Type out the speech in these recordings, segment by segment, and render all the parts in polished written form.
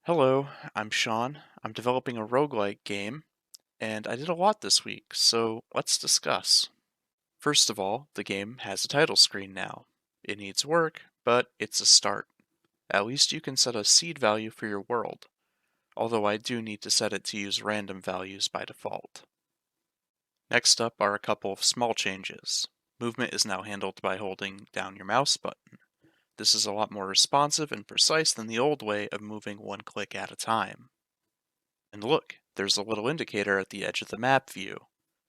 Hello, I'm Sean. I'm developing a roguelike game, and I did a lot this week, so let's discuss. First of all, the game has a title screen now. It needs work, but it's a start. At least you can set a seed value for your world, although I do need to set it to use random values by default. Next up are a couple of small changes. Movement is now handled by holding down your mouse button. This is a lot more responsive and precise than the old way of moving one click at a time. And look, there's a little indicator at the edge of the map view.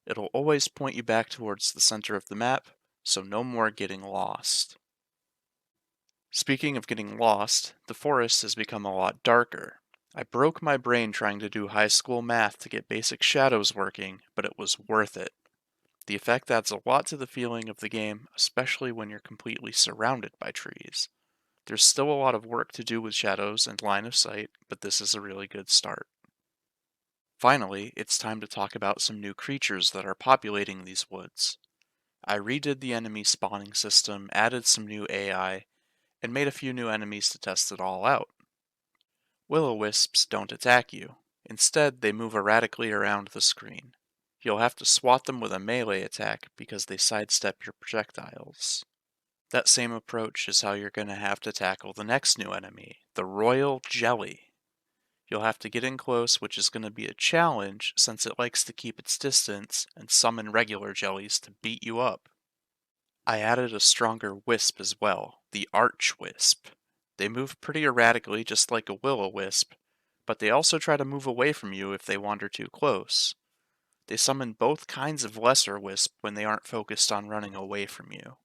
It'll always point you back towards the center of the map, so no more getting lost. Speaking of getting lost, the forest has become a lot darker. I broke my brain trying to do high school math to get basic shadows working, but it was worth it. The effect adds a lot to the feeling of the game, especially when you're completely surrounded by trees. There's still a lot of work to do with shadows and line of sight, but this is a really good start. Finally, it's time to talk about some new creatures that are populating these woods. I redid the enemy spawning system, added some new AI, and made a few new enemies to test it all out. Will-o-wisps don't attack you. Instead, they move erratically around the screen. You'll have to swat them with a melee attack because they sidestep your projectiles. That same approach is how you're going to have to tackle the next new enemy, the Royal Jelly. You'll have to get in close, which is going to be a challenge since it likes to keep its distance and summon regular jellies to beat you up. I added a stronger wisp as well, the Arch Wisp. They move pretty erratically just like a will-o-wisp, but they also try to move away from you if they wander too close. They summon both kinds of lesser wisp when they aren't focused on running away from you.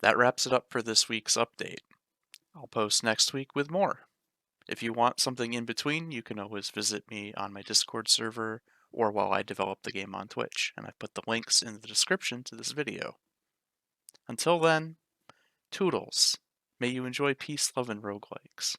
That wraps it up for this week's update. I'll post next week with more. If you want something in between, you can always visit me on my Discord server or while I develop the game on Twitch, and I put the links in the description to this video. Until then, toodles. May you enjoy peace, love, and roguelikes.